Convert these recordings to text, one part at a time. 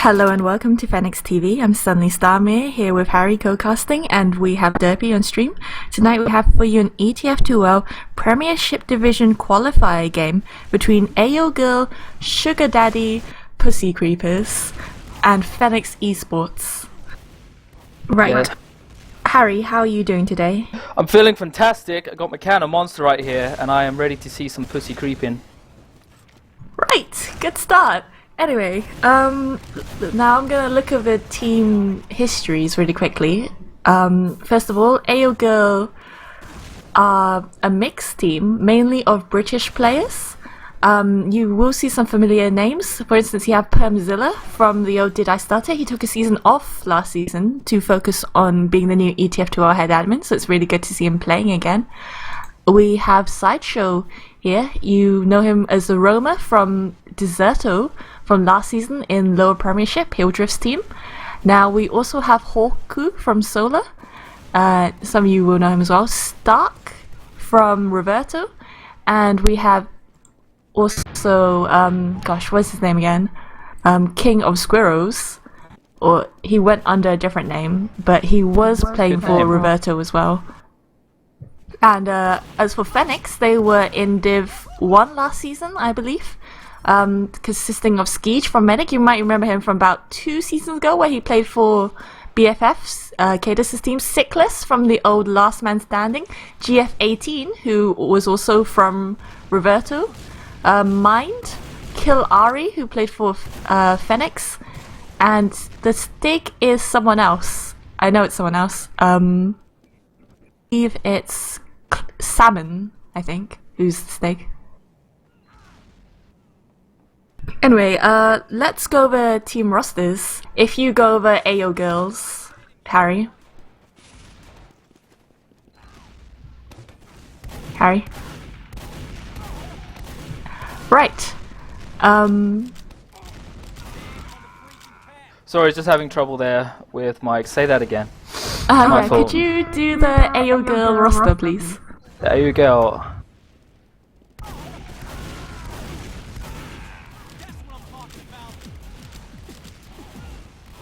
Hello and welcome to Fenneks TV. I'm SuddenlyStarMia here with Harry co-casting, and we have Derpy on stream. Tonight we have for you an ETF2L Premiership Division Qualifier game between Gurl, Sugar Daddy, Pussy Creepers, and Fenneks eSports. Right. Yeah. Harry, how are you doing today? I'm feeling fantastic. I got my can of Monster right here, and I am ready to see some pussy creeping. Right, good start. Anyway, now I'm gonna look at the team histories really quickly. First of all, Gurl are a mixed team, mainly of British players. You will see some familiar names. For instance, you have Permzilla from the old Did I Stutter. He took a season off last season to focus on being the new ETF2L head admin, so it's really good to see him playing again. We have Sideshow here. You know him as the Roma from Deserto from last season in lower Premiership, Hilldrift's team. Now we also have Hawku from Solar. Some of you will know him as well. Stark from Roberto. And we have also, what's his name again? King of Squirrels. Or he went under a different name, but he was playing for Roberto as well. And as for Fenneks, they were in Div 1 last season, I believe, consisting of Skeej from Medic. You might remember him from about 2 seasons ago, where he played for BFF's, Cadus' team. Sickless from the old Last Man Standing. GF18, who was also from Roberto. Mind, Kill Ari, who played for Fenneks. And the Stig is someone else. I know it's someone else. I believe it's Salmon, I think, who's the Stig. Anyway, let's go over team rosters. If you go over Gurls, Harry. Right. Sorry, just having trouble there with Mike. Say that again. Right, could you do the Gurl roster, please? There you go.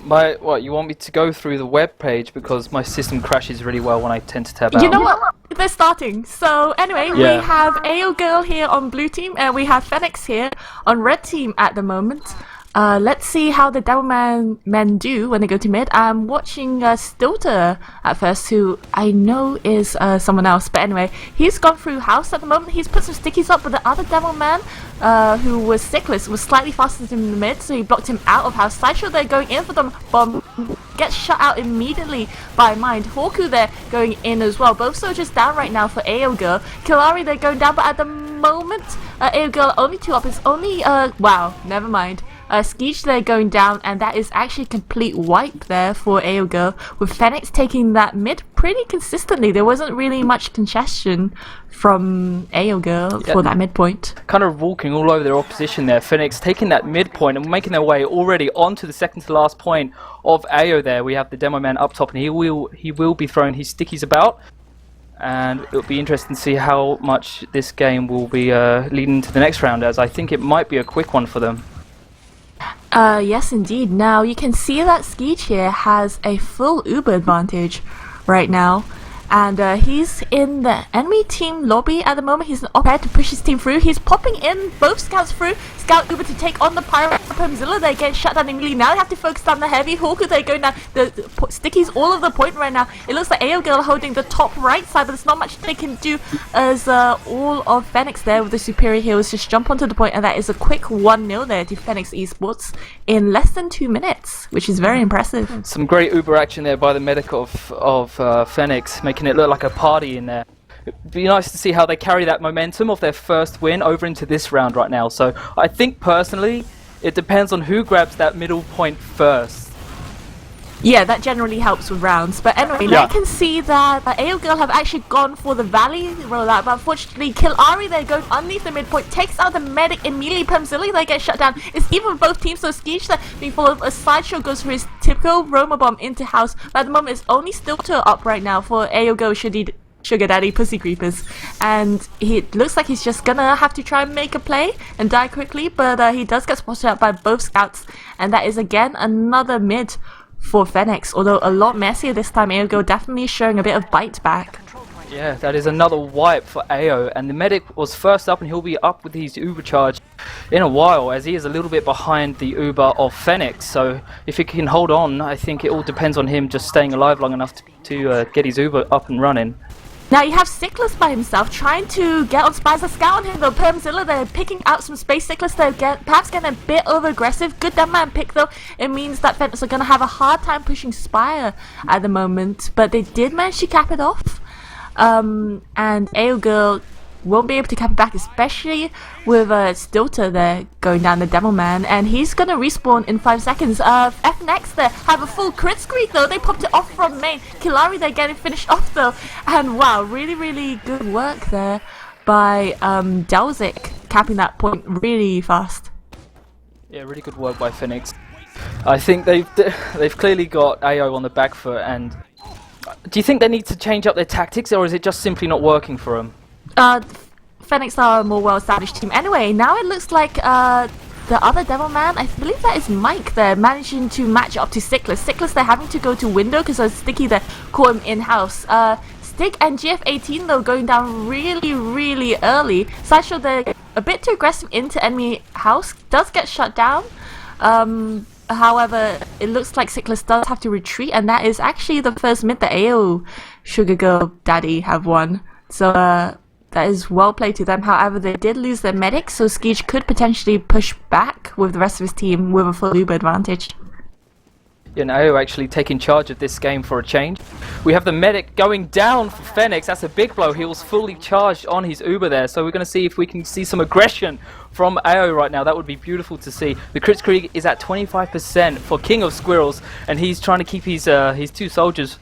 What, you want me to go through the web page because my system crashes really well when I tend to tab out? You know what? They're starting. So anyway, we have Gurl here on blue team, and we have Fenneks here on red team at the moment. Let's see how the Devilman men do when they go to mid. I'm watching Stilter at first, who I know is someone else. But anyway, he's gone through house at the moment. He's put some stickies up, but the other Devilman, who was Sickless, was slightly faster than him in the mid, so he blocked him out of house. Sideshow there going in for the bomb, gets shut out immediately by Mind. Hawku there going in as well. Both soldiers down right now for Gurl. Kilari there going down, but at the moment, Gurl only 2 up. It's only, wow, never mind. Skeej there going down, and that is actually a complete wipe there for Gurl, with Fenneks taking that mid pretty consistently. There wasn't really much congestion from Gurl for that midpoint. Kind of walking all over their opposition there. Fenneks taking that midpoint and making their way already onto the second to last point of AO there. We have the demo man up top, and he will be throwing his stickies about. And it'll be interesting to see how much this game will be leading to the next round, as I think it might be a quick one for them. Yes, indeed. Now, you can see that Skeej here has a full Uber advantage right now. And he's in the enemy team lobby at the moment. He's prepared to push his team through. He's popping in both scouts through. Scout Uber to take on the Pyro Permzilla. They get shut down immediately. Now they have to focus on the heavy. Hawku, they go down. The stickies all over the point right now. It looks like Gurl holding the top right side, but there's not much they can do, as all of Fenneks there with the superior heals just jump onto the point, and that is a quick 1-0 there to Fenneks eSports in less than 2 minutes, which is very impressive. Some great Uber action there by the medic of Fenneks, making it look like a party in there. It'd be nice to see how they carry that momentum of their first win over into this round right now. So I think personally it depends on who grabs that middle point first. Yeah, that generally helps with rounds. But anyway, now you can see that Gurl have actually gone for the Valley rollout, but unfortunately Kill Ari there going underneath the midpoint, takes out the medic immediately. Permzilla they get shut down. It's even both teams, so Skeej there being followed. A Sideshow goes for his typical Roma bomb into house, but at the moment it's only Stilter up right now for Gurl should he sugar daddy pussy creepers, and he looks like he's just gonna have to try and make a play and die quickly, but he does get spotted out by both scouts, and that is again another mid for Fenneks, although a lot messier this time. AO definitely showing a bit of bite back. Yeah, that is another wipe for AO, and the medic was first up, and he'll be up with his Uber charge in a while, as he is a little bit behind the Uber of Fenneks. So if he can hold on, I think it all depends on him just staying alive long enough to get his Uber up and running. Now you have Sickless by himself trying to get on Spies. A scout on him though. Permzilla, they're picking out some space. Sickless, they're perhaps getting a bit over aggressive. Good dead man pick though. It means that Fenneks are going to have a hard time pushing Spire at the moment, but they did manage to cap it off. And AO Gurl won't be able to cap it back, especially with Stilter there going down the Demo Man, and he's gonna respawn in 5 seconds. Fenneks there have a full crit screen though. They popped it off from main. Killari they're getting finished off though, and wow, really good work there by Delzik, capping that point really fast. Yeah, really good work by Fenneks. I think they've clearly got AO on the back foot, and do you think they need to change up their tactics, or is it just simply not working for them? Fenneks are a more well-established team. Anyway, now it looks like the other Devil Man, I believe that is Mike, they're managing to match up to Sickless. Sickless, they're having to go to window because Sticky there caught him in-house. Stick and GF18 though going down really early. Sideshow, they're a bit too aggressive into enemy house, does get shut down. However, it looks like Sickless does have to retreat, and that is actually the first mid that AO Sugar Girl Daddy have won. So that is well played to them. However, they did lose their medic, so Skeej could potentially push back with the rest of his team with a full Uber advantage. Yeah, AO actually taking charge of this game for a change. We have the medic going down for Fenneks. That's a big blow. He was fully charged on his Uber there, so we're going to see if we can see some aggression from AO right now. That would be beautiful to see. The Kritzkrieg is at 25% for King of Squirrels, and he's trying to keep his two soldiers,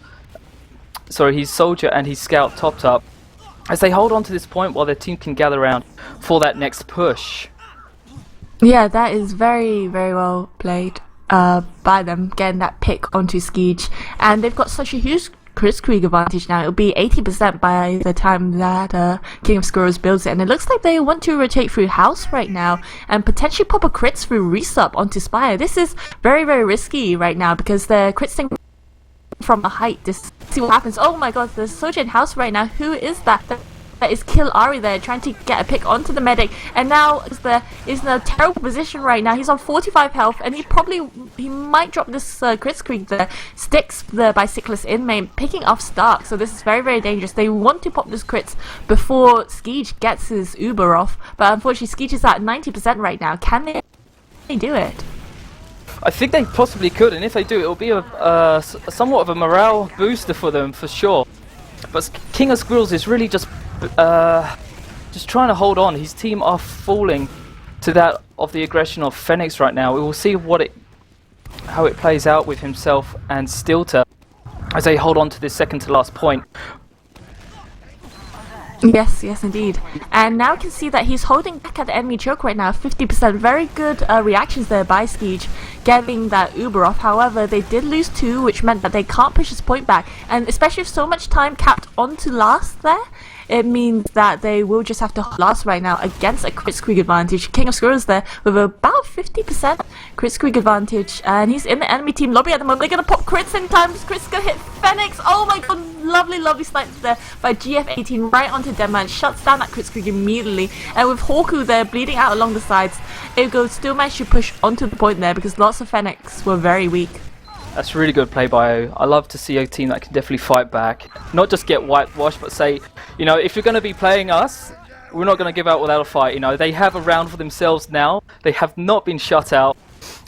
sorry, his soldier and his scout topped up, as they hold on to this point while their team can gather around for that next push. Yeah, that is very well played by them, getting that pick onto Skeej. And they've got such a huge Kritzkrieg advantage now. It'll be 80% by the time that King of Squirrels builds it. And it looks like they want to rotate through House right now and potentially pop a crits through Resup onto Spire. This is very risky right now because the crits thing from a height. Just see what happens. Oh my god, there's a soldier in House right now. Who is that? That is Killari there, trying to get a pick onto the medic, and now is in a terrible position right now. He's on 45 health, and he might drop this Kritzkrieg there. Sticks there by Sickless in main, picking off Stark, so this is very dangerous. They want to pop this crits before Skeej gets his Uber off, but unfortunately Skeej is at 90% right now. Can they do it? I think they possibly could, and if they do, it'll be a somewhat of a morale booster for them, for sure. But King of Squirrels is really just trying to hold on. His team are falling to that of the aggression of Fenneks right now. We will see how it plays out with himself and Stilter as they hold on to this second to last point. Yes, indeed. And now we can see that he's holding back at the enemy choke right now, 50%. Very good reactions there by Skeej, getting that Uber off. However, they did lose 2, which meant that they can't push this point back. And especially with so much time capped onto last there, it means that they will just have to last right now against a Kritzkrieg advantage. King of Squirrels there with about 50% Kritzkrieg advantage, and he's in the enemy team lobby at the moment. They're going to pop crits in time. Crits going to hit Fenneks. Oh my god, lovely snipes there by GF18 right onto Deadman. Shuts down that Kritzkrieg immediately, and with Hawku there bleeding out along the sides, Ugo still managed to push onto the point there because lots of Fenneks were very weak. That's really good play by AO. I love to see a team that can definitely fight back. Not just get whitewashed, but say, you know, if you're going to be playing us, we're not going to give out without a fight. You know, they have a round for themselves now. They have not been shut out.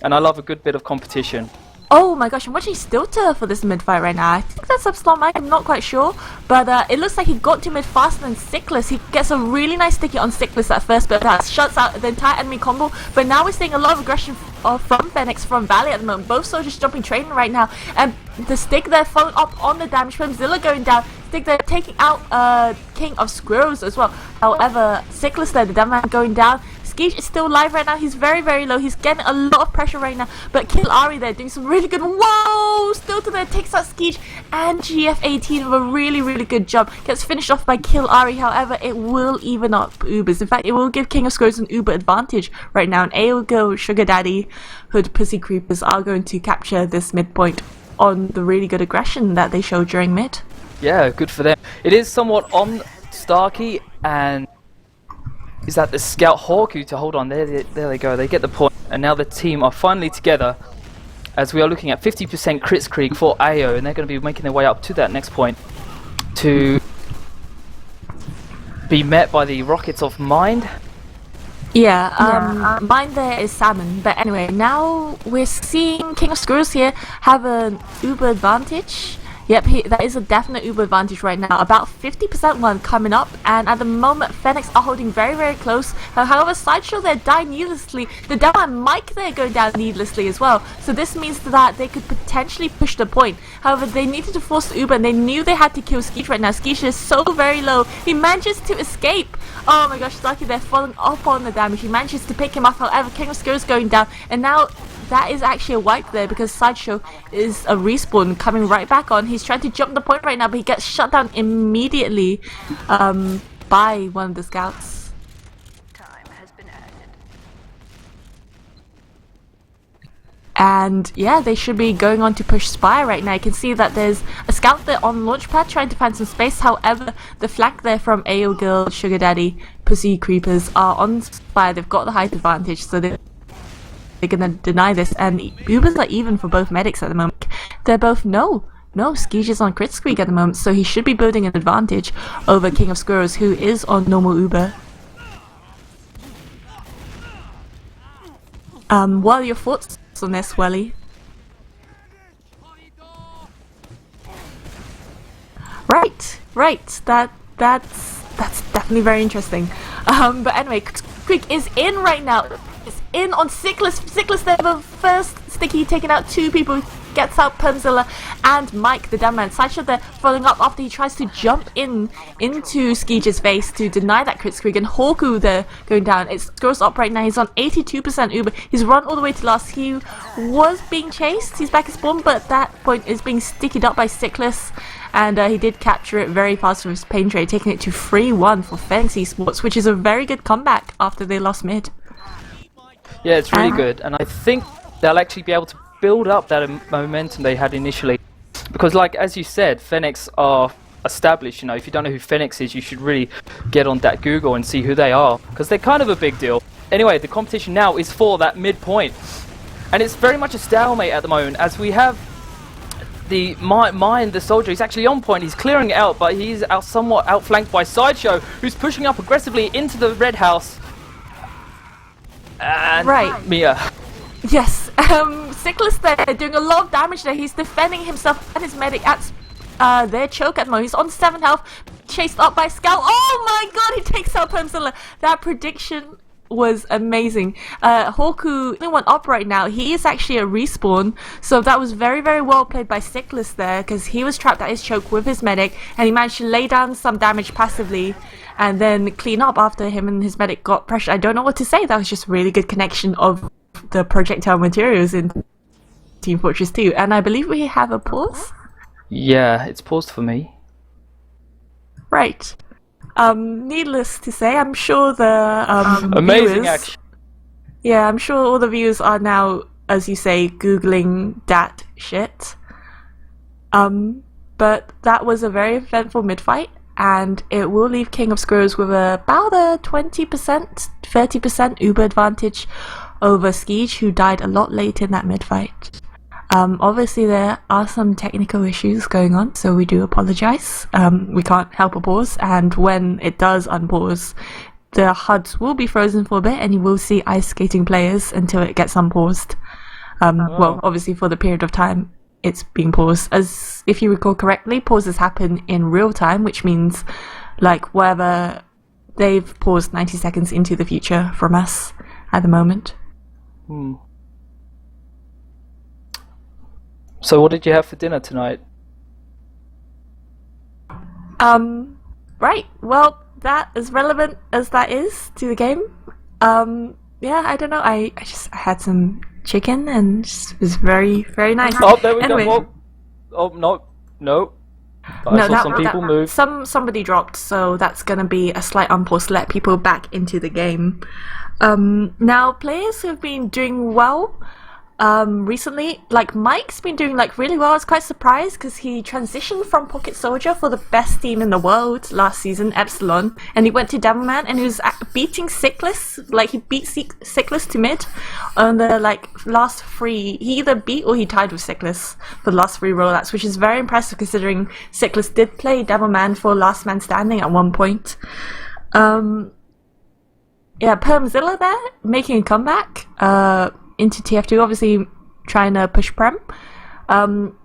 And I love a good bit of competition. Oh my gosh, I'm watching Stilter for this mid fight right now. I think that's Upslot Mike, I'm not quite sure. But it looks like he got to mid faster than Sickless. He gets a really nice sticky on Sickless at first, but that shuts out the entire enemy combo. But now we're seeing a lot of aggression from Fenneks from Valley at the moment. Both soldiers jumping training right now. And the stick there following up on the damage from Zilla going down. Stick there taking out King of Squirrels as well. However, Sickless there, the damage going down. Skeege is still alive right now. He's very, very low. He's getting a lot of pressure right now. But Kilari there doing some really good... Whoa! Still to there, takes out Skeege and GF18 with a really, really good job. Gets finished off by Kilari. However, it will even up Ubers. In fact, it will give King of Scrolls an Uber advantage right now. And AO Gurl, Sugar Daddy, Hood, Pussy Creepers are going to capture this midpoint on the really good aggression that they showed during mid. Yeah, good for them. It is somewhat on Starkey, and is that the Scout Hawku to hold on? There they go. They get the point, and now the team are finally together as we are looking at 50% crits creek for AO, and they're going to be making their way up to that next point to be met by the Rockets of Mind. Yeah, mine there is Salmon, but anyway, now we're seeing King of Screws here have an Uber advantage. Yep, that is a definite Uber advantage right now. About 50% one coming up, and at the moment, Fenneks are holding very, very close. However, Sideshow there die needlessly. The Demo and Mike there go down needlessly as well. So this means that they could potentially push the point. However, they needed to force the Uber, and they knew they had to kill Skeech right now. Skeech is so very low. He manages to escape. Oh my gosh, Starkey there falling up on the damage. He manages to pick him up. However, King of Screws going down, and now that is actually a wipe there because Sideshow is a respawn coming right back on. He's trying to jump the point right now, but he gets shut down immediately by one of the scouts. Time has been added. And yeah, they should be going on to push Spire right now. You can see that there's a scout there on launchpad trying to find some space. However, the flank there from AO Gurl, Sugar Daddy, Pussy Creepers are on Spire. They've got the height advantage, so they're gonna deny this, and Ubers are even for both medics at the moment. They're both no, Skeege is on crit squeak at the moment, so he should be building an advantage over King of Squirrels, who is on normal Uber. What are your thoughts on this, Welly? Right. That's definitely very interesting. But anyway, Creek is in right now. It's in on Sickless. Sickless there, the first sticky, taking out two people. Gets out Permzilla and Mike, the dumb man. Sideshow there following up after he tries to jump into Skeege's face to deny that crit squeak, and Hawku there going down. It's Scores up right now. He's on 82% Uber. He's run all the way to last. He was being chased. He's back at spawn, but at that point is being stickied up by Sickless. And he did capture it very fast with his pain trade, taking it to 3-1 for Fenneks eSports, which is a very good comeback after they lost mid. Yeah, it's really good, and I think they'll actually be able to build up that momentum they had initially. Because like, as you said, Fenneks are established. You know, if you don't know who Fenneks is, you should really get on that Google and see who they are, because they're kind of a big deal. Anyway, the competition now is for that midpoint, and it's very much a stalemate at the moment, as we have the Mind, the soldier. He's actually on point. He's clearing it out, but he's somewhat outflanked by Sideshow, who's pushing up aggressively into the red house. And right. Mia. Yes, Sickless there doing a lot of damage there. He's defending himself and his medic at their choke at the moment. He's on 7 health, chased up by Scout. Oh my god, he takes out Permzilla. That prediction was amazing. Hawku went up right now. He is actually a respawn, so that was very, very well played by Sickless there, because he was trapped at his choke with his medic, and he managed to lay down some damage passively and then clean up after him and his medic got pressure. I don't know what to say. That was just really good connection of the projectile materials in Team Fortress 2. And I believe we have a pause. Yeah, it's paused for me. Right. Needless to say, I'm sure the amazing viewers, action. Yeah, I'm sure all the viewers are now, as you say, googling that shit. But that was a very eventful mid-fight, and it will leave King of Squirrels with about a 20%, 30% Uber advantage over Skeege, who died a lot later in that mid-fight. Obviously there are some technical issues going on, so we do apologize. We can't help a pause, and when it does unpause, the HUDs will be frozen for a bit, and you will see ice skating players until it gets unpaused. Well, obviously for the period of time it's being paused. As if you recall correctly, pauses happen in real time, which means like wherever they've paused 90 seconds into the future from us at the moment. So what did you have for dinner tonight? Right, well, that as relevant as that is to the game, Yeah, I don't know. I just had some chicken and it was very, very nice. Oh, there we Anyway, go. Oh, no. No, I saw some people move. Somebody dropped, so that's gonna be a slight unpause to let people back into the game. Now players who've been doing well recently, like Mike's been doing like really well. I was quite surprised because he transitioned from Pocket Soldier for the best team in the world last season, Epsilon, and he went to Demoman and he was beating Sickless. Like he beat Sickless to mid on the last 3. He either beat or he tied with Sickless for the last 3 rollouts, which is very impressive considering Sickless did play Demoman for Last Man Standing at one point. Yeah, Permzilla there making a comeback into TF2, obviously trying to push Prem.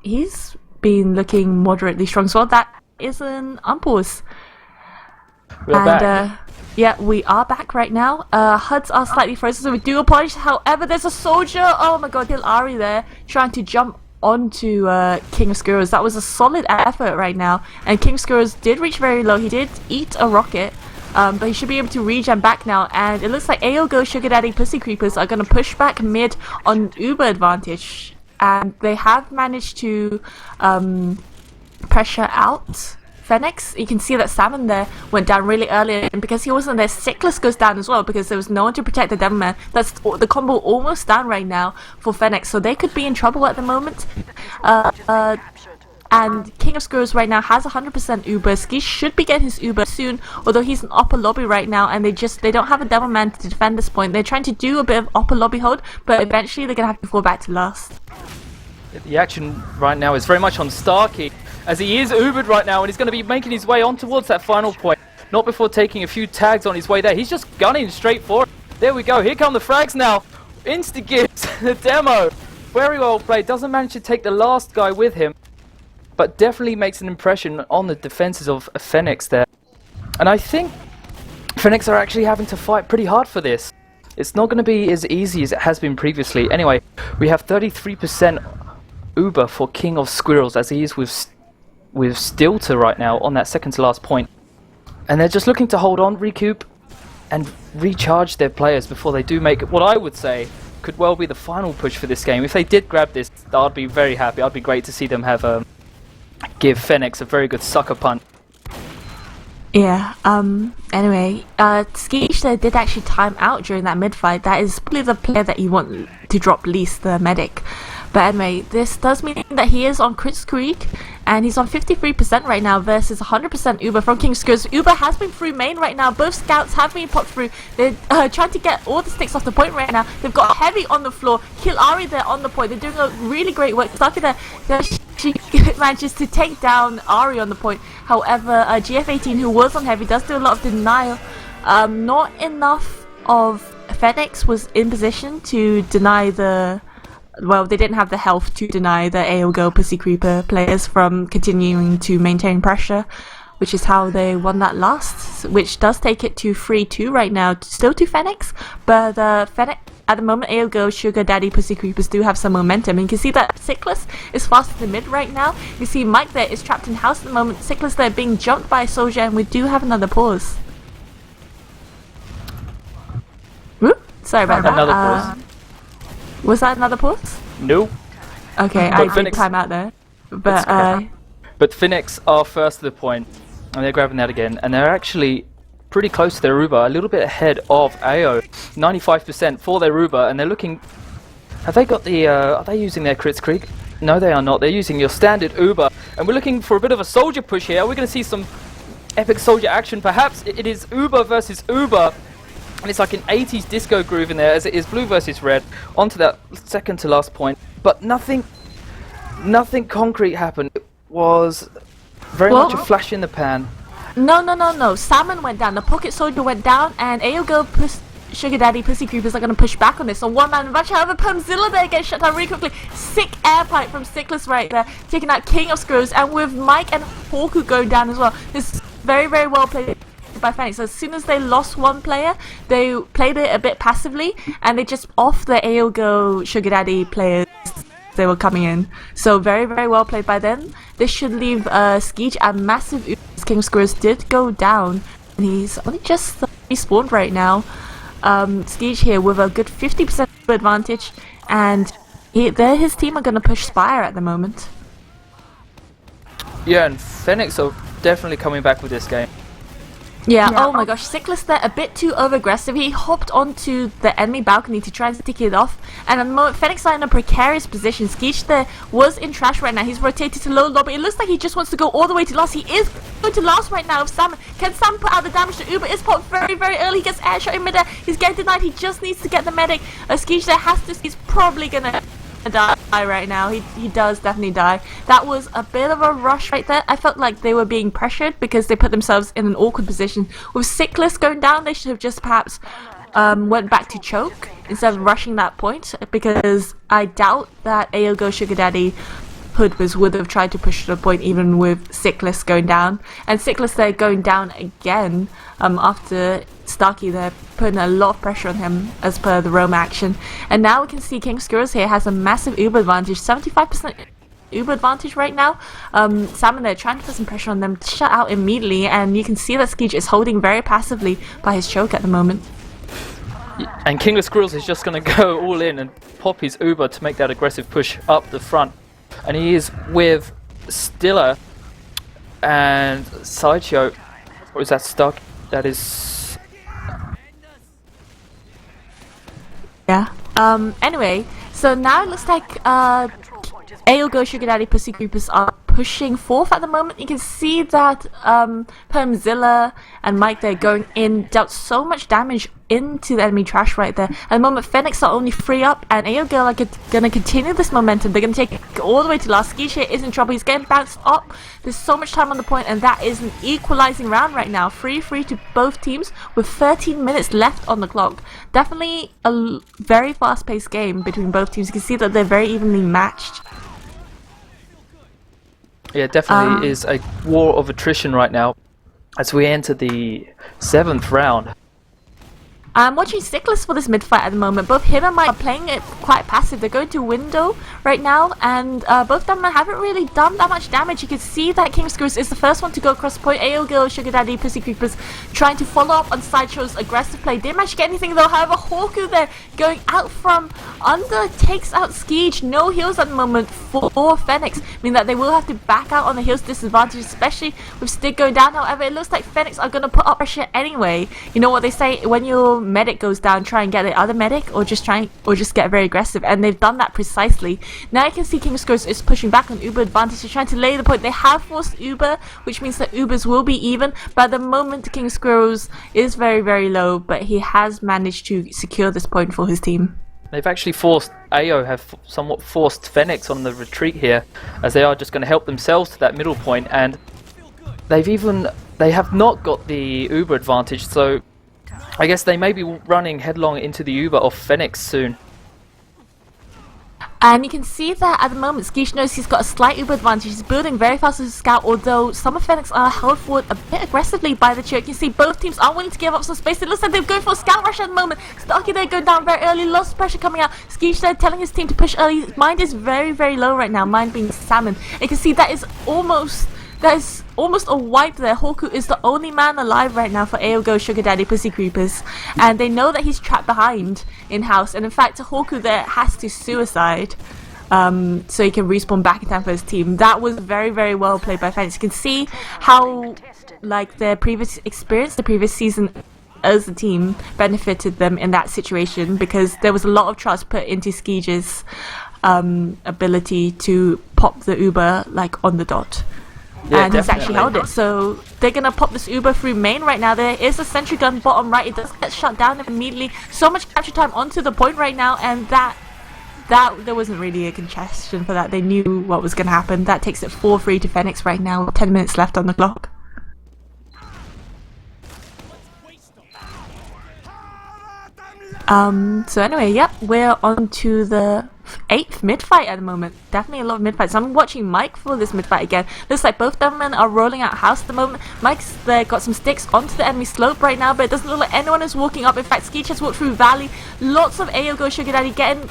He's been looking moderately strong as well. That is an unpause. We're back. Yeah, we are back right now. HUDs are slightly frozen, so we do apologize. However, there's a soldier. Oh my god, Ari there trying to jump onto King of Squirrels. That was a solid effort right now. And King of Squirrels did reach very low. He did eat a rocket. But he should be able to regen back now, and it looks like AO Go Sugar Daddy Pussy Creepers are going to push back mid on Uber advantage, and they have managed to pressure out Fenneks. You can see that Salmon there went down really early, and because he wasn't there, Sickless goes down as well because there was no one to protect the Demoman. That's the combo almost down right now for Fenneks, so they could be in trouble at the moment. And King of Squirrels right now has 100% Uber. Ski should be getting his Uber soon, although he's in upper lobby right now, and they don't have a Demoman to defend this point. They're trying to do a bit of upper lobby hold, but eventually they're gonna have to fall back to last. The action right now is very much on Starkey, as he is Ubered right now, and he's going to be making his way on towards that final point. Not before taking a few tags on his way there. He's just gunning straight for it. There we go. Here come the frags now. Insta-gives the demo. Very well played. Doesn't manage to take the last guy with him, but definitely makes an impression on the defenses of Fenneks there. And I think Fenneks are actually having to fight pretty hard for this. It's not going to be as easy as it has been previously. Anyway, we have 33% Uber for King of Squirrels, as he is with Stilter right now on that second to last point. And they're just looking to hold on, recoup, and recharge their players before they do make what I would say could well be the final push for this game. If they did grab this, I'd be very happy. I'd be great to see them have give Fenneks a very good sucker punch. Yeah, anyway, Skeech there did actually time out during that mid-fight. That is probably the player that you want to drop least, the medic. But anyway, this does mean that he is on crit streak, and he's on 53% right now versus 100% Uber from King Squirrels. Uber has been through main right now. Both scouts have been popped through. They're trying to get all the sticks off the point right now. They've got Heavy on the floor. Ari there on the point. They're doing a really great work. Starkey there, she manages to take down Ari on the point. However, GF18, who was on Heavy, does do a lot of denial. Not enough of Fenneks was in position to deny the... Well, they didn't have the health to deny the AO Go Pussy Creeper players from continuing to maintain pressure, which is how they won that last, which does take it to 3-2 right now, still to Fenneks, but Fenneks, at the moment, AO Go Sugar Daddy Pussy Creepers do have some momentum. And you can see that Sickless is faster than mid right now. You see Mike there is trapped in house at the moment, Sickless there being jumped by a soldier, and we do have another pause. Whoop, sorry about that. Another pause. Was that another pause? No. Okay, I did time out there. But Fenneks are first to the point, and they're grabbing that again, and they're actually pretty close to their Uber, a little bit ahead of AO. 95% for their Uber, and they're looking... Have they got the... are they using their Crits Creek? No, they are not. They're using your standard Uber, and we're looking for a bit of a soldier push here. We're going to see some epic soldier action. Perhaps it is Uber versus Uber. And it's like an 80s disco groove in there, as it is blue versus red, onto that second to last point. But nothing concrete happened. It was very much a flash in the pan. No. Salmon went down, the Pocket Soldier went down, and AO Go Sugar Daddy Pussy Creepers are going to push back on this. So one man advantage, however, Permzilla there gets shut down really quickly. Sick air pipe from Sickless right there, taking out King of Squirrels, and with Mike and Hawku going down as well. This is very, very well played by Fenneks. So as soon as they lost one player, they played it a bit passively, and they just off the AO Go Sugar Daddy players they were coming in. So very, very well played by them. This should leave Skeech a massive King Squirrels did go down, and he's only just respawned right now. Skeege here with a good 50% advantage, and his team are going to push Spire at the moment. Yeah, and Fenneks are definitely coming back with this game. Yeah, oh my gosh, Cyclist there, a bit too over-aggressive. He hopped onto the enemy balcony to try and stick it off, and at the moment, Fenneks are in a precarious position. Skeege there was in trash right now. He's rotated to low lobby. It looks like he just wants to go all the way to last. He is going to last right now with Salmon. Can Salmon put out the damage to Uber? Is popped very, very early. He gets air shot in midair. He's getting denied. He just needs to get the medic. Skeege there has to, he's probably gonna die right now. He does definitely die. That was a bit of a rush right there. I felt like they were being pressured because they put themselves in an awkward position. With Cyclist going down, they should have just perhaps went back to choke instead of rushing that point, because I doubt that Aogo Sugar Daddy Hoodwiz would have tried to push to the point even with Cyclist going down. And Cyclist there going down again after Starkey there putting a lot of pressure on him as per the Roma action. And now we can see King Skurrus here has a massive Uber advantage, 75% Uber advantage right now. Salmon there trying to put some pressure on them to shut out immediately, and you can see that Skeege is holding very passively by his choke at the moment. And King of Squirrels is just going to go all in and pop his Uber to make that aggressive push up the front. And he is with Stiller and Sideshow. Or is that stuck? That is... Yeah. Anyway, so now it looks like Aogo Sugar Daddy Pussy Creepers are pushing fourth at the moment. You can see that Permzilla and Mike there going in dealt so much damage into the enemy trash right there. At the moment, Fenneks are only 3 up, and Aogo are going to continue this momentum. They're going to take it all the way to last. Skeege is in trouble. He's getting bounced up. There's so much time on the point, and that is an equalizing round right now. 3-3 to both teams with 13 minutes left on the clock. Definitely a very fast-paced game between both teams. You can see that they're very evenly matched. Yeah, definitely is a war of attrition right now as we enter the 7th round. I'm watching Cyclist for this mid-fight at the moment. Both him and Mike are playing it quite passive. They're going to window right now, and both of them haven't really done that much damage. You can see that King Skurrus is the first one to go across the point. Aogo, Sugar Daddy, Pussy Creepers trying to follow up on Sideshow's aggressive play. Didn't manage to get anything though. However, Hawku there going out from under takes out Skeege. No heals at the moment for Fenneks, meaning that they will have to back out on the heals disadvantage, especially with Stig going down. However, it looks like Fenneks are going to put up pressure anyway. You know what they say, when your medic goes down, try and get the other medic, or just get very aggressive, and they've done that precisely. Now you can see King Skurrus is pushing back on Uber advantage. They're trying to lay the point. They have forced Uber, which means that Ubers will be even, but at the moment King Skurrus is very, very low, but he has managed to secure this point for his team. They've actually forced, AO have somewhat forced Fenneks on the retreat here, as they are just going to help themselves to that middle point, and they have not got the Uber advantage, so I guess they may be running headlong into the Uber of Fenneks soon. And you can see that at the moment, Skeege knows he's got a slight Uber advantage. He's building very fast as a scout, although some of Fenneks are held forward a bit aggressively by the choke. You can see both teams are willing to give up some space. It looks like they're going for a scout rush at the moment. Starkey there going down very early, lots of pressure coming out. Skeege there telling his team to push early. Mind is very, very low right now, mind being Salmon. You can see that is almost a wipe there. Hawku is the only man alive right now for Aogo Sugar Daddy Pussy Creepers, and they know that he's trapped behind in-house, and in fact Hawku there has to suicide so he can respawn back in time for his team. That was very, very well played by Fenneks. You can see how their previous experience, the previous season as a team, benefited them in that situation, because there was a lot of trust put into Skeege's ability to pop the Uber on the dot. Yeah, and he's actually held it, so they're gonna pop this Uber through main right now. There is a sentry gun bottom right. It does get shut down immediately. So much capture time onto the point right now, and that there wasn't really a congestion for that. They knew what was gonna happen. That takes it 4-3 to Fenneks right now. 10 minutes left on the clock. So anyway, yep, we're on to the 8th mid-fight at the moment. Definitely a lot of mid-fights. I'm watching Mike for this mid-fight again. Looks like both them men are rolling out house at the moment. Mike's there, got some sticks onto the enemy slope right now, but it doesn't look like anyone is walking up. In fact, Skeege has walked through Valley. Lots of Aogo Sugar Daddy getting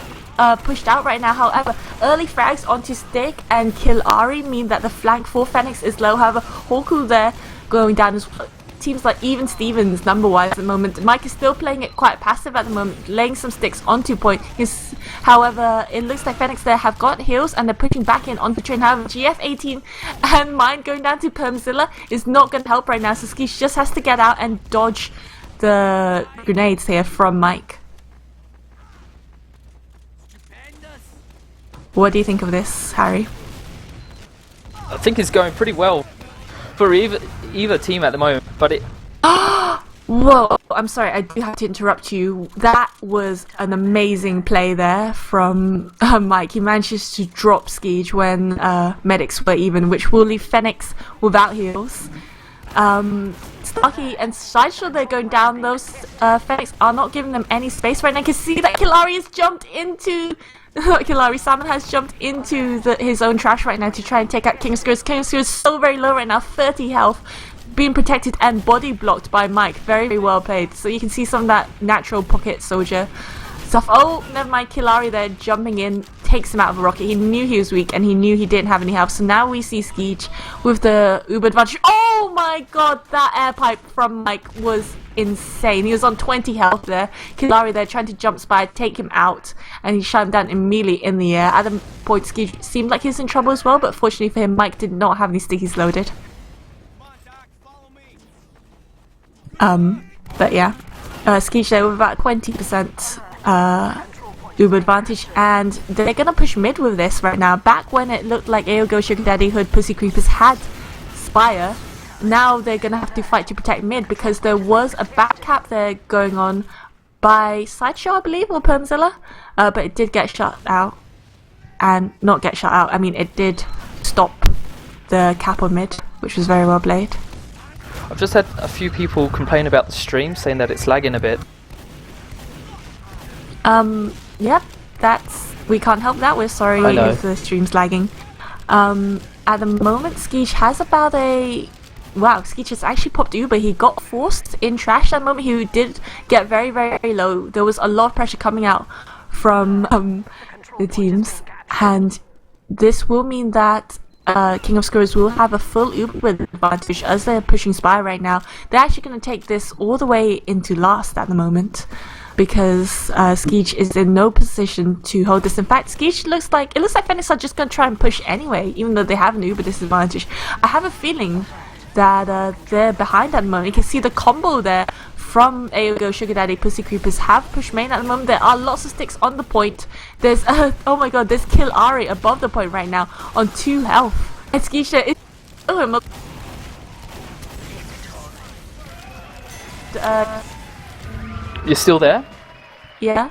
pushed out right now. However, early frags onto Stick and Kill Ari mean that the flank for Fenneks is low. However, Hawku there going down as well. teams like even Stevens number-wise at the moment. Mike is still playing it quite passive at the moment, laying some sticks onto point. However, it looks like Fenneks there have got heals and they're pushing back in onto train. However, GF18 and Mine going down to Permzilla is not going to help right now, so Skish just has to get out and dodge the grenades here from Mike. What do you think of this, Harry? I think it's going pretty well for either team at the moment, but it... Whoa, I'm sorry, I do have to interrupt you. That was an amazing play there from Mike. He manages to drop Skeege when medics were even, which will leave Fenneks without heals. Starkey and Sideshow, they're going down. Those Fenneks are not giving them any space right now. You can see that Killari has jumped into... Killari Salmon has jumped into his own trash right now to try and take out King of Screws. King of Screws is so very low right now, 30 health, being protected and body blocked by Mike. Very, very well played. So you can see some of that natural pocket soldier stuff. Oh, never mind. Killari there jumping in, takes him out of a rocket. He knew he was weak and he knew he didn't have any health. So now we see Skeege with the uber advantage. Oh my god, that air pipe from Mike was insane. He was on 20 health there. Killari there trying to jump spy, take him out, and he shot him down immediately in the air. At the point, Skeege seemed like he was in trouble as well, but fortunately for him, Mike did not have any stickies loaded. But yeah, Skeege there with about 20% uber advantage, and they're gonna push mid with this right now. Back when it looked like Aogo, Sugar Daddy, Hood, Pussy Creepers had Spire, now they're gonna have to fight to protect mid because there was a back cap there going on by Sideshow, I believe, or Permzilla, but it did get shut out. And not get shut out, I mean it did stop the cap on mid, which was very well played. I've just had a few people complain about the stream, saying that it's lagging a bit. Yep, we can't help that. We're sorry if the stream's lagging. At the moment, Skeege has about a... Wow, Skeege has actually popped Uber. He got forced in trash at the moment. He did get very, very low. There was a lot of pressure coming out from the teams, and this will mean that King of Screws will have a full Uber advantage as they're pushing Spy right now. They're actually going to take this all the way into last at the moment, because Skeege is in no position to hold this. In fact, Skeege looks like Fenneks are just going to try and push anyway, even though they have an Uber disadvantage. I have a feeling that they're behind at the moment. You can see the combo there from Aogo, Sugar Daddy, Pussy Creepers have pushed main at the moment. There are lots of sticks on the point. There's oh my god, there's Kill Ari above the point right now on 2 health. And Skeege is You're still there? yeah.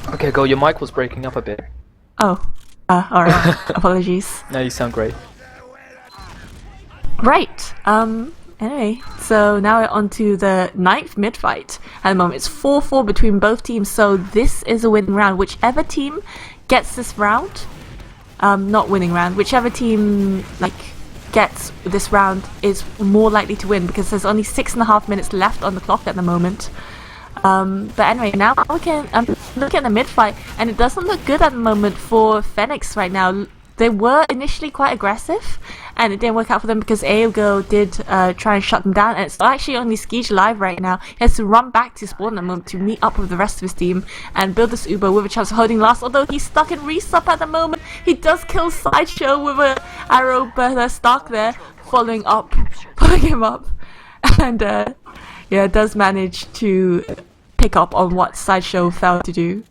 Okay, go. Your mic was breaking up a bit. Oh, alright. Apologies. Now you sound great. Right. Anyway, so now we're on to the 9th mid fight. At the moment, it's 4-4 between both teams, so this is a winning round. Whichever team gets this round, not winning round, whichever team gets this round is more likely to win, because there's only 6.5 minutes left on the clock at the moment. But anyway, now we can look at the mid fight, and it doesn't look good at the moment for Fenneks right now. They were initially quite aggressive, and it didn't work out for them because Aogo did try and shut them down, and it's actually only Skeege alive right now. He has to run back to spawn at the moment to meet up with the rest of his team and build this Uber with a chance of holding last, although he's stuck in resup at the moment. He does kill Sideshow with an arrow, but Stark there following him up, and yeah, does manage to pick up on what Sideshow failed to do.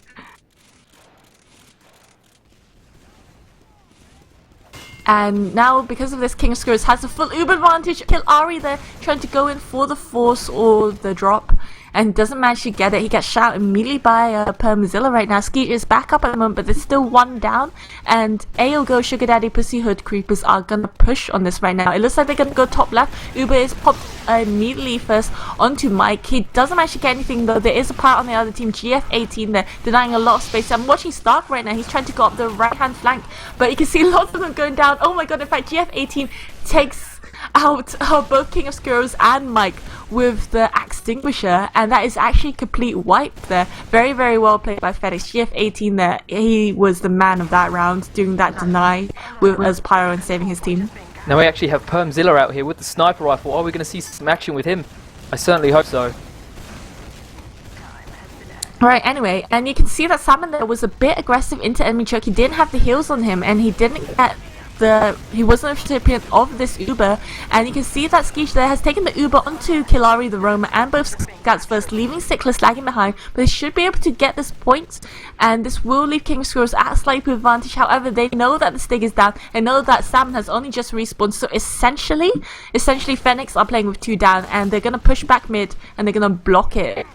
And now, because of this, King of Screws has a full Uber advantage. Kill Ari there, trying to go in for the force or the drop, and doesn't manage to get it. He gets shot immediately by Permzilla right now. Skeege is back up at the moment, but there's still one down, and Aogo, Sugar Daddy, Pussy Hood Creepers are gonna push on this right now. It looks like they're gonna go top left. Uber is popped immediately first onto Mike. He doesn't manage to get anything though. There is a part on the other team, GF18 there, denying a lot of space. I'm watching Stark right now. He's trying to go up the right hand flank, but you can see lots of them going down. Oh my god, in fact GF18 takes out both King of Squirrels and Mike with the extinguisher, and that is actually complete wipe there. Very, very well played by Fenneks. GF18 there, he was the man of that round, doing that deny with as Pyro and saving his team. Now we actually have Permzilla out here with the sniper rifle. Are we going to see some action with him? I certainly hope so. Right, anyway, and you can see that Salmon there was a bit aggressive into enemy choke. He didn't have the heals on him, and he didn't get he wasn't a recipient of this Uber, and you can see that Skeech there has taken the Uber onto Killari, the Roamer, and both scouts first, leaving Sickless lagging behind, but they should be able to get this point, and this will leave King Squirrels at a slight advantage. However, they know that the Stig is down, and know that Salmon has only just respawned, so essentially Fenneks are playing with 2 down, and they're going to push back mid, and they're going to block it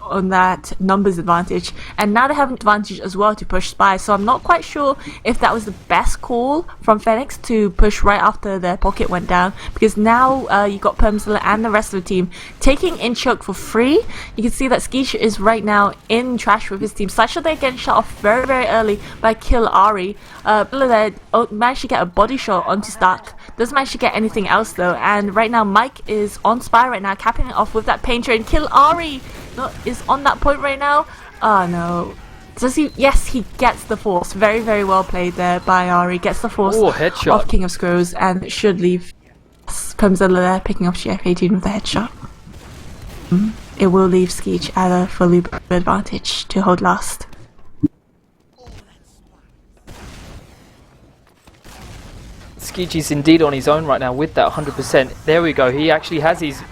on that numbers advantage, and now they have an advantage as well to push Spy, so I'm not quite sure if that was the best call from Fenneks to push right after their pocket went down, because now you got Permzilla and the rest of the team taking in choke for free. You can see that Skeech is right now in trash with his team. Slasher they're getting shot off very early by Kill Ari. There managed to get a body shot onto Stark, doesn't manage to get anything else though, and right now Mike is on Spy right now, capping it off with that pain train. Kill Ari is on that point right now. Oh no. Does he? Yes, he gets the force. Very well played there by Ari. Gets the force headshot of King of Squirrels, and should leave Permzilla there picking up GF18 with a headshot. It will leave Skeech at a full advantage to hold last. Skeech is indeed on his own right now with that 100%. There we go. He actually has his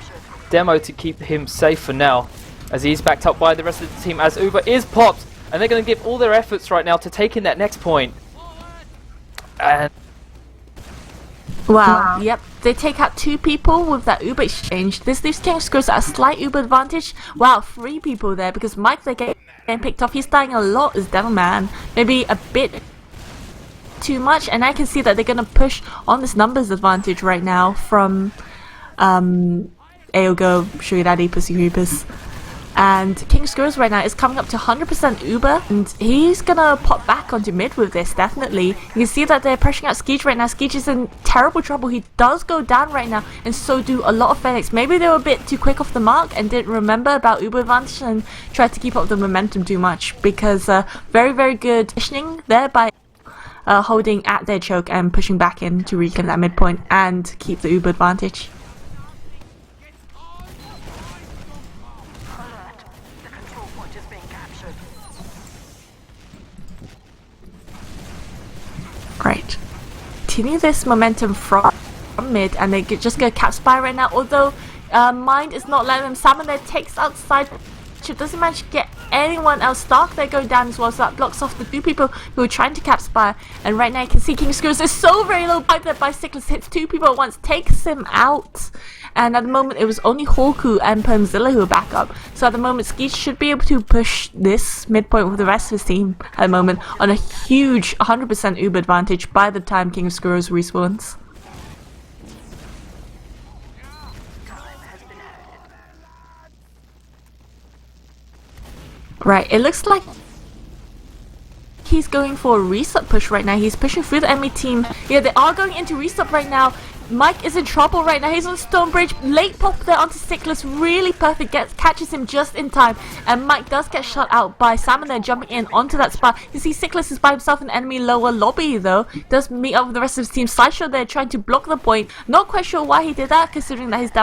demo to keep him safe for now, as he's backed up by the rest of the team, as Uber is popped, and they're going to give all their efforts right now to take in that next point. And wow. Yep, they take out 2 people with that Uber exchange. This leaves King Squirrels at a slight Uber advantage. Wow, 3 people there, because Mike they're getting picked off. He's dying a lot as Devilman, maybe a bit too much, and I can see that they're going to push on this numbers advantage right now from Aogo, Sugar Daddy, Pussy Creepers. And King Squirrels right now is coming up to 100% Uber, and he's gonna pop back onto mid with this, definitely. You can see that they're pressuring out Skeech right now. Skeech is in terrible trouble. He does go down right now, and so do a lot of Fenneks. Maybe they were a bit too quick off the mark and didn't remember about Uber advantage and tried to keep up the momentum too much, because very good positioning there by holding at their choke and pushing back in to reclaim that midpoint and keep the Uber advantage. Right. Continue this momentum from mid, and they just go cap Spy right now, although Mind is not letting them. Salmon there takes outside, doesn't manage to get anyone else. Stark they're going down as well, so that blocks off the 2 people who are trying to cap Spy, and right now you can see King Squirrels is so very low pipe there by Sickless, hits 2 people at once, takes him out. And at the moment it was only Hawku and Permzilla who are back up. So at the moment Skeech should be able to push this midpoint with the rest of his team at the moment on a huge 100% Uber advantage by the time King of Squirrels respawns. Right, it looks like he's going for a reset push right now. He's pushing through the enemy team. Yeah, they are going into reset right now. Mike is in trouble right now. He's on Stonebridge. Late pop there onto Sickless. Really perfect. Catches him just in time. And Mike does get shot out by Salmon there jumping in onto that spot. You see Sickless is by himself in enemy lower lobby though. Does meet up with the rest of his team. Slideshow there trying to block the point. Not quite sure why he did that, considering that his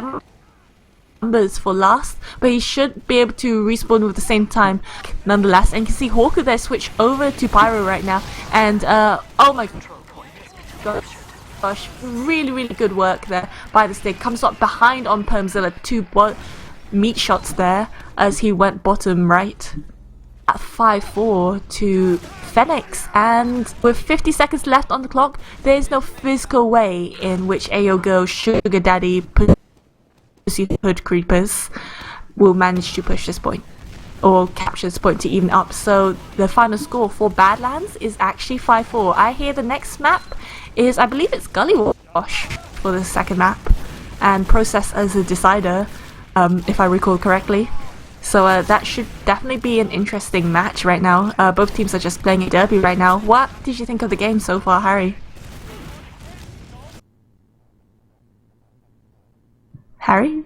numbers for last, but he should be able to respawn with the same time nonetheless. And you can see Hawker there switch over to Pyro right now, and oh my gosh, really good work there by the Stig. Comes up behind on Permzilla, 2 meat shots there as he went bottom right. At 5-4 to Fenneks, and with 50 seconds left on the clock, there is no physical way in which Aogo, Sugar Daddy, Hood Creepers will manage to push this point or capture this point to even up. So the final score for Badlands is actually 5-4. I hear the next map is, I believe it's Gully Wash for the second map, and Process as a decider, if I recall correctly. So that should definitely be an interesting match right now. Both teams are just playing at Derpy right now. What did you think of the game so far, Harry? Harry?